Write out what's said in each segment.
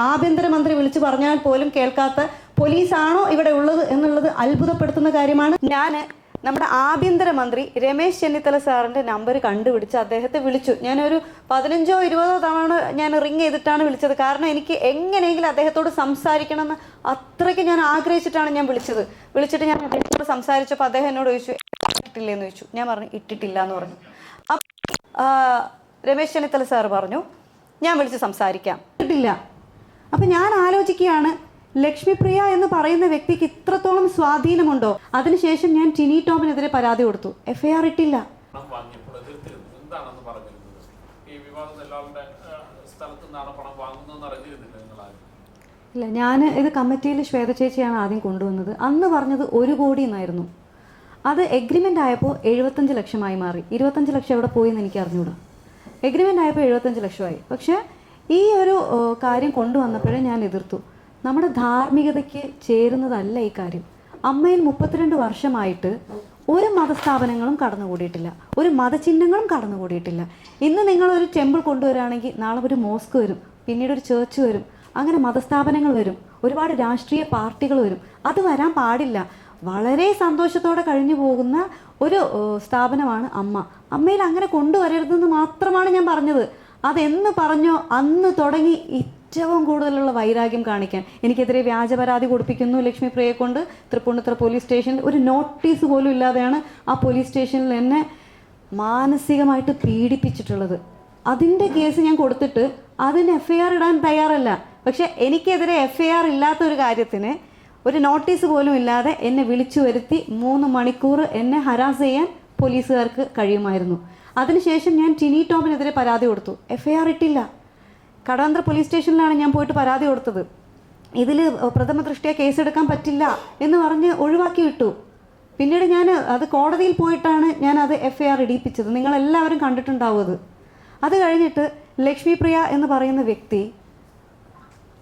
ആഭ്യന്തരമന്ത്രി വിളിച്ചു പറഞ്ഞാൽ പോലും കേൾക്കാത്ത പോലീസാണോ ഇവിടെ ഉള്ളത് എന്നുള്ളത് അത്ഭുതപ്പെടുത്തുന്ന കാര്യമാണ്. ഞാൻ നമ്മുടെ ആഭ്യന്തരമന്ത്രി രമേശ് ചെന്നിത്തല സാറിൻ്റെ നമ്പർ കണ്ടുപിടിച്ച് അദ്ദേഹത്തെ വിളിച്ചു. ഞാനൊരു 15-20 തവണ ഞാൻ റിങ് ചെയ്തിട്ടാണ് വിളിച്ചത്. കാരണം എനിക്ക് എങ്ങനെയെങ്കിലും അദ്ദേഹത്തോട് സംസാരിക്കണമെന്ന് അത്രയ്ക്ക് ഞാൻ ആഗ്രഹിച്ചിട്ടാണ് ഞാൻ വിളിച്ചിട്ട് ഞാൻ അദ്ദേഹത്തോട് സംസാരിച്ചപ്പോൾ അദ്ദേഹം എന്നോട് ചോദിച്ചു ഇട്ടില്ലേന്ന് ചോദിച്ചു. ഞാൻ പറഞ്ഞു ഇട്ടിട്ടില്ല എന്ന് പറഞ്ഞു. രമേശ് ചെന്നിത്തല സാർ പറഞ്ഞു ഞാൻ വിളിച്ച് സംസാരിക്കാം, ഇട്ടിട്ടില്ല. അപ്പം ഞാൻ ആലോചിക്കുകയാണ്, ലക്ഷ്മിപ്രിയ എന്ന് പറയുന്ന വ്യക്തിക്ക് ഇത്രത്തോളം സ്വാധീനമുണ്ടോ? അതിനുശേഷം ഞാൻ ടിനി ടോമിനെതിരെ പരാതി കൊടുത്തു. FIR ഇട്ടില്ല. ഇല്ല, ഞാൻ ഇത് കമ്മിറ്റിയിൽ ശ്വേത ചേച്ചിയാണ് ആദ്യം കൊണ്ടുവന്നത്. അന്ന് പറഞ്ഞത് 1 കോടി എന്നായിരുന്നു. അത് എഗ്രിമെൻ്റ് ആയപ്പോൾ 75 ലക്ഷമായി മാറി. 25 ലക്ഷം എവിടെ പോയി എന്ന് എനിക്ക് അറിഞ്ഞൂടാ. എഗ്രിമെൻ്റ് ആയപ്പോൾ 75 ലക്ഷമായി. പക്ഷേ ഈ ഒരു കാര്യം കൊണ്ടുവന്നപ്പോഴേ ഞാൻ എതിർത്തു. നമ്മുടെ ധാർമ്മികതയ്ക്ക് ചേരുന്നതല്ല ഈ കാര്യം. അമ്മയിൽ 32 വർഷമായിട്ട് ഒരു മതസ്ഥാപനങ്ങളും കടന്നുകൂടിയിട്ടില്ല, ഒരു മതചിഹ്നങ്ങളും കടന്നുകൂടിയിട്ടില്ല. ഇന്ന് നിങ്ങളൊരു ടെമ്പിൾ കൊണ്ടുവരികയാണെങ്കിൽ നാളെ ഒരു മോസ്ക് വരും, പിന്നീട് ഒരു ചേർച്ച് വരും, അങ്ങനെ മതസ്ഥാപനങ്ങൾ വരും, ഒരുപാട് രാഷ്ട്രീയ പാർട്ടികൾ വരും. അത് വരാൻ പാടില്ല. വളരെ സന്തോഷത്തോടെ കഴിഞ്ഞു പോകുന്ന ഒരു സ്ഥാപനമാണ് അമ്മ. അമ്മയിൽ അങ്ങനെ കൊണ്ടുവരരുതെന്ന് മാത്രമാണ് ഞാൻ പറഞ്ഞത്. അതെന്ന് പറഞ്ഞോ അന്ന് തുടങ്ങി ഏറ്റവും കൂടുതലുള്ള വൈരാഗ്യം കാണിക്കാൻ എനിക്കെതിരെ വ്യാജ പരാതി കൊടുപ്പിക്കുന്നു ലക്ഷ്മിപ്രിയയെ കൊണ്ട്. തൃപ്പൂണിത്തുറ പോലീസ് സ്റ്റേഷനിൽ ഒരു നോട്ടീസ് പോലും ഇല്ലാതെയാണ് ആ പോലീസ് സ്റ്റേഷനിൽ എന്നെ മാനസികമായിട്ട് പീഡിപ്പിച്ചിട്ടുള്ളത്. അതിൻ്റെ കേസ് ഞാൻ കൊടുത്തിട്ട് അതിന് FIR ഇടാൻ തയ്യാറല്ല. പക്ഷേ എനിക്കെതിരെ FIR ഇല്ലാത്ത ഒരു കാര്യത്തിന് ഒരു നോട്ടീസ് പോലും ഇല്ലാതെ എന്നെ വിളിച്ചു വരുത്തി 3 മണിക്കൂർ എന്നെ ഹരാസ് ചെയ്യാൻ പോലീസുകാർക്ക് കഴിയുമായിരുന്നു. അതിനുശേഷം ഞാൻ ടിനി ടോമിനെതിരെ പരാതി കൊടുത്തു. FIR ഇട്ടില്ല. കടവന്ത്ര പോലീസ് സ്റ്റേഷനിലാണ് ഞാൻ പോയിട്ട് പരാതി കൊടുത്തത്. ഇതിൽ പ്രഥമ ദൃഷ്ടിയ കേസെടുക്കാൻ പറ്റില്ല എന്ന് പറഞ്ഞ് ഒഴിവാക്കി വിട്ടു. പിന്നീട് ഞാൻ അത് കോടതിയിൽ പോയിട്ടാണ് ഞാൻ അത് FIR ഇടിപ്പിച്ചത്. നിങ്ങളെല്ലാവരും കണ്ടിട്ടുണ്ടാവും. അത് കഴിഞ്ഞിട്ട് ലക്ഷ്മിപ്രിയ എന്ന് പറയുന്ന വ്യക്തി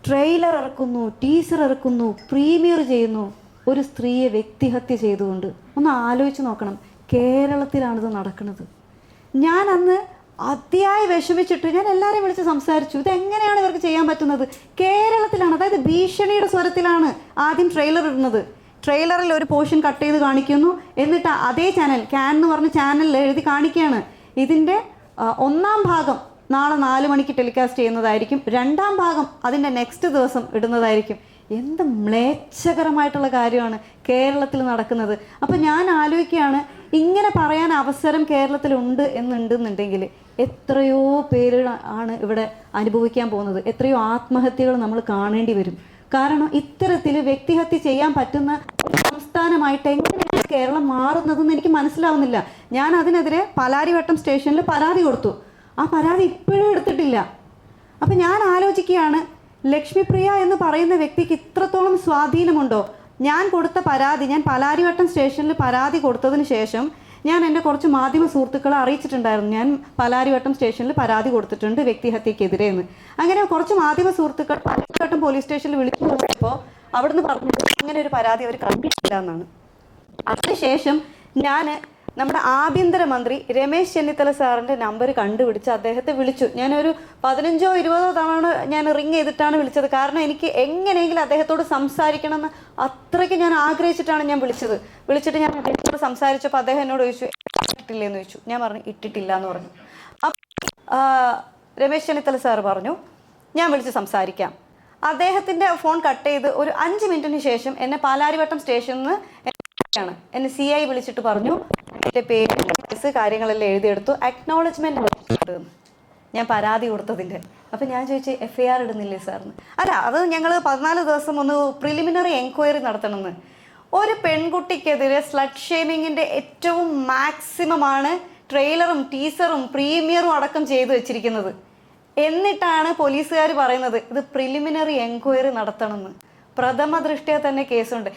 ട്രെയിലർ ഇറക്കുന്നു, ടീസർ ഇറക്കുന്നു, പ്രീമിയർ ചെയ്യുന്നു, ഒരു സ്ത്രീയെ വ്യക്തിഹത്യ ചെയ്തുകൊണ്ട്. ഒന്ന് ആലോചിച്ച് നോക്കണം, കേരളത്തിലാണിത് നടക്കുന്നത്. ഞാൻ അന്ന് അതിയായി വിഷമിച്ചിട്ട് ഞാൻ എല്ലാവരെയും വിളിച്ച് സംസാരിച്ചു. ഇതെങ്ങനെയാണ് ഇവർക്ക് ചെയ്യാൻ പറ്റുന്നത്? കേരളത്തിലാണ്, അതായത് ഭീഷണിയുടെ സ്വരത്തിലാണ് ആദ്യം ട്രെയിലർ ഇടുന്നത്. ട്രെയിലറിൽ ഒരു പോർഷൻ കട്ട് ചെയ്ത് കാണിക്കുന്നു, എന്നിട്ട് അതേ ചാനൽ CAN എന്ന് പറഞ്ഞ ചാനലിൽ എഴുതി കാണിക്കുകയാണ് ഇതിൻ്റെ 1-ാം ഭാഗം നാളെ 4 മണിക്ക് ടെലികാസ്റ്റ് ചെയ്യുന്നതായിരിക്കും, 2-ാം ഭാഗം അതിൻ്റെ നെക്സ്റ്റ് ദിവസം ഇടുന്നതായിരിക്കും. എന്ത് മ്ലേച്ഛകരമായിട്ടുള്ള കാര്യമാണ് കേരളത്തിൽ നടക്കുന്നത്. അപ്പോൾ ഞാൻ ആലോചിക്കുകയാണ്, ഇങ്ങനെ പറയാൻ അവസരം കേരളത്തിലുണ്ട് എന്നുണ്ടെന്നുണ്ടെങ്കിൽ എത്രയോ പേര് ആണ് ഇവിടെ അനുഭവിക്കാൻ പോകുന്നത്. എത്രയോ ആത്മഹത്യകൾ നമ്മൾ കാണേണ്ടി വരും. കാരണം ഇത്തരത്തിൽ വ്യക്തിഹത്യ ചെയ്യാൻ പറ്റുന്ന സംസ്ഥാനമായിട്ട് എങ്ങനെയാണ് കേരളം മാറുന്നതെന്ന് എനിക്ക് മനസ്സിലാവുന്നില്ല. ഞാൻ അതിനെതിരെ പാലാരിവട്ടം സ്റ്റേഷനിൽ പരാതി കൊടുത്തു. ആ പരാതി ഇപ്പോഴും എടുത്തിട്ടില്ല. അപ്പം ഞാൻ ആലോചിക്കുകയാണ്, ലക്ഷ്മിപ്രിയ എന്ന് പറയുന്ന വ്യക്തിക്ക് ഇത്രത്തോളം സ്വാധീനമുണ്ടോ? ഞാൻ കൊടുത്ത പരാതി, ഞാൻ പാലാരിവട്ടം സ്റ്റേഷനിൽ പരാതി കൊടുത്തതിന് ശേഷം ഞാൻ എൻ്റെ കുറച്ച് മാധ്യമ സുഹൃത്തുക്കളെ അറിയിച്ചിട്ടുണ്ടായിരുന്നു. ഞാൻ പാലാരിവട്ടം സ്റ്റേഷനിൽ പരാതി കൊടുത്തിട്ടുണ്ട് വ്യക്തിഹത്യക്കെതിരെ എന്ന്. അങ്ങനെ കുറച്ച് മാധ്യമ സുഹൃത്തുക്കൾ പാലാരിവട്ടം പോലീസ് സ്റ്റേഷനിൽ വിളിച്ചു പോയപ്പോൾ അവിടുന്ന് പറഞ്ഞു അങ്ങനെ ഒരു പരാതി അവർ കണ്ടിട്ടില്ല എന്നാണ്. അതിനുശേഷം ഞാൻ നമ്മുടെ ആഭ്യന്തരമന്ത്രി രമേശ് ചെന്നിത്തല സാറിൻ്റെ നമ്പർ കണ്ടുപിടിച്ച് അദ്ദേഹത്തെ വിളിച്ചു. ഞാനൊരു 15-20 തവണ ഞാൻ റിങ് ചെയ്തിട്ടാണ് വിളിച്ചത്. കാരണം എനിക്ക് എങ്ങനെയെങ്കിലും അദ്ദേഹത്തോട് സംസാരിക്കണമെന്ന് അത്രയ്ക്ക് ഞാൻ ആഗ്രഹിച്ചിട്ടാണ് ഞാൻ വിളിച്ചിട്ട് ഞാൻ അദ്ദേഹത്തോട് സംസാരിച്ചപ്പോൾ അദ്ദേഹം എന്നോട് ചോദിച്ചു ഇട്ടില്ലേന്ന് ചോദിച്ചു. ഞാൻ പറഞ്ഞു ഇട്ടിട്ടില്ല എന്ന് പറഞ്ഞു. രമേശ് ചെന്നിത്തല സാർ പറഞ്ഞു ഞാൻ വിളിച്ച് സംസാരിക്കാം. അദ്ദേഹത്തിൻ്റെ ഫോൺ കട്ട് ചെയ്ത് ഒരു 5 മിനിറ്റിന് ശേഷം എന്നെ പാലാരിവട്ടം സ്റ്റേഷനിൽ നിന്ന് എന്നെ CI വിളിച്ചിട്ട് പറഞ്ഞു എൻ്റെ പേര് കാര്യങ്ങളെല്ലാം എഴുതിയെടുത്തു, അക്നോളജ്മെൻറ്റ് ഞാൻ പരാതി കൊടുത്തതിൻ്റെ. അപ്പം ഞാൻ ചോദിച്ചു FIR ഇടുന്നില്ലേ സാറിന്? അല്ല, അത് ഞങ്ങൾ 14 ദിവസം ഒന്ന് പ്രിലിമിനറി എൻക്വയറി നടത്തണമെന്ന്. ഒരു പെൺകുട്ടിക്കെതിരെ സ്ലട്ട് ഷേമിങ്ങിൻ്റെ ഏറ്റവും മാക്സിമമാണ് ട്രെയിലറും ടീസറും പ്രീമിയറും അടക്കം ചെയ്തു വെച്ചിരിക്കുന്നത്. എന്നിട്ടാണ് പോലീസുകാർ പറയുന്നത് ഇത് പ്രിലിമിനറി എൻക്വയറി നടത്തണമെന്ന്. പ്രഥമ ദൃഷ്ടിയ തന്നെ കേസുണ്ട്.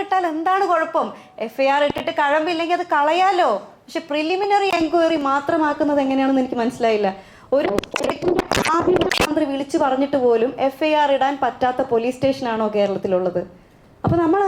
ഇട്ടാൽ എന്താണ് കുഴപ്പം? FIR ഇട്ടിട്ട് കഴമ്പില്ലെങ്കിൽ അത് കളയാലോ. പക്ഷെ പ്രിലിമിനറി എൻക്വയറി മാത്രമാക്കുന്നത് എങ്ങനെയാണെന്ന് എനിക്ക് മനസ്സിലായില്ല. ഒരു ആഭ്യന്തരമന്ത്രി വിളിച്ചു പറഞ്ഞിട്ട് പോലും FIR ഇടാൻ പറ്റാത്ത പോലീസ് സ്റ്റേഷനാണോ കേരളത്തിലുള്ളത്? അപ്പോൾ നമ്മൾ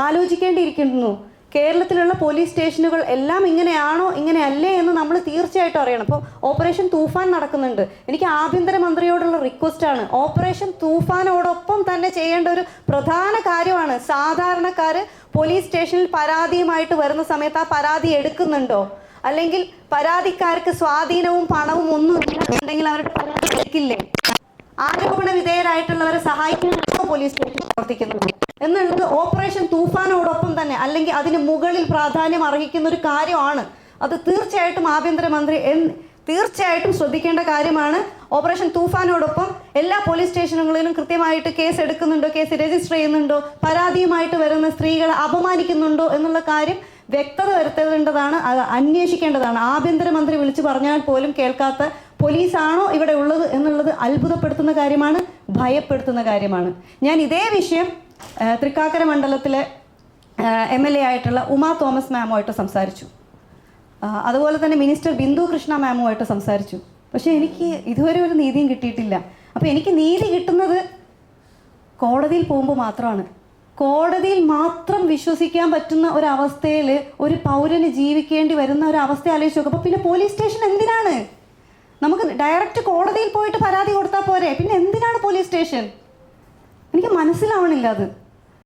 ആലോചിക്കേണ്ടിയിരിക്കുന്നു, കേരളത്തിലുള്ള പോലീസ് സ്റ്റേഷനുകൾ എല്ലാം ഇങ്ങനെയാണോ ഇങ്ങനെയല്ലേ എന്ന് നമ്മൾ തീർച്ചയായിട്ടും അറിയണം. ഇപ്പോൾ ഓപ്പറേഷൻ തൂഫാൻ നടക്കുന്നുണ്ട്. എനിക്ക് ആഭ്യന്തരമന്ത്രിയോടുള്ള റിക്വസ്റ്റാണ്, ഓപ്പറേഷൻ തൂഫാനോടൊപ്പം തന്നെ ചെയ്യേണ്ട ഒരു പ്രധാന കാര്യമാണ് സാധാരണക്കാർ പോലീസ് സ്റ്റേഷനിൽ പരാതിയുമായിട്ട് വരുന്ന സമയത്ത് ആ പരാതി എടുക്കുന്നുണ്ടോ, അല്ലെങ്കിൽ പരാതിക്കാർക്ക് സ്വാധീനവും പണവും ഒന്നും ഇല്ലെന്നുണ്ടെങ്കിൽ അവരുടെ പരാതി എടുക്കില്ലേ? ആരോപണ വിധേയരായിട്ടുള്ളവരെ സഹായിക്കാനാണോ പോലീസ് സ്റ്റേഷൻ പ്രവർത്തിക്കുന്നത് എന്നുള്ളത് ഓപ്പറേഷൻ തൂഫാനോടൊപ്പം തന്നെ അല്ലെങ്കിൽ അതിന് മുകളിൽ പ്രാധാന്യം അർഹിക്കുന്ന ഒരു കാര്യമാണ്. അത് തീർച്ചയായിട്ടും ആഭ്യന്തരമന്ത്രി തീർച്ചയായിട്ടും ശ്രദ്ധിക്കേണ്ട കാര്യമാണ്. ഓപ്പറേഷൻ തൂഫാനോടൊപ്പം എല്ലാ പോലീസ് സ്റ്റേഷനുകളിലും കൃത്യമായിട്ട് കേസ് എടുക്കുന്നുണ്ടോ, കേസ് രജിസ്റ്റർ ചെയ്യുന്നുണ്ടോ, പരാതിയുമായിട്ട് വരുന്ന സ്ത്രീകളെ അപമാനിക്കുന്നുണ്ടോ എന്നുള്ള കാര്യം വ്യക്തത വരുത്തേണ്ടതാണ്, അന്വേഷിക്കേണ്ടതാണ്. ആഭ്യന്തരമന്ത്രി വിളിച്ചു പറഞ്ഞാൽ പോലും കേൾക്കാത്ത പോലീസാണോ ഇവിടെ ഉള്ളത് എന്നുള്ളത് അത്ഭുതപ്പെടുത്തുന്ന കാര്യമാണ്, ഭയപ്പെടുത്തുന്ന കാര്യമാണ്. ഞാൻ ഇതേ വിഷയം തൃക്കാക്കര മണ്ഡലത്തിലെ MLA ആയിട്ടുള്ള ഉമാ തോമസ് മാമുമായിട്ട് സംസാരിച്ചു. അതുപോലെ തന്നെ മിനിസ്റ്റർ ബിന്ദു കൃഷ്ണ മാമുമായിട്ട് സംസാരിച്ചു. പക്ഷേ എനിക്ക് ഇതുവരെ ഒരു നീതിയും കിട്ടിയിട്ടില്ല. അപ്പോൾ എനിക്ക് നീതി കിട്ടുന്നത് കോടതിയിൽ പോകുമ്പോൾ മാത്രമാണ്. കോടതിയിൽ മാത്രം വിശ്വസിക്കാൻ പറ്റുന്ന ഒരവസ്ഥയിൽ ഒരു പൗരന് ജീവിക്കേണ്ടി വരുന്ന ഒരു അവസ്ഥ ആലോചിച്ച് നോക്കും. അപ്പോൾ പിന്നെ പോലീസ് സ്റ്റേഷൻ എന്തിനാണ്? നമുക്ക് ഡയറക്റ്റ് കോടതിയിൽ പോയിട്ട് പരാതി കൊടുത്താൽ പോരെ, പിന്നെ എന്തിനാണ് പോലീസ് സ്റ്റേഷൻ? എനിക്ക് മനസ്സിലാവണില്ല അത്.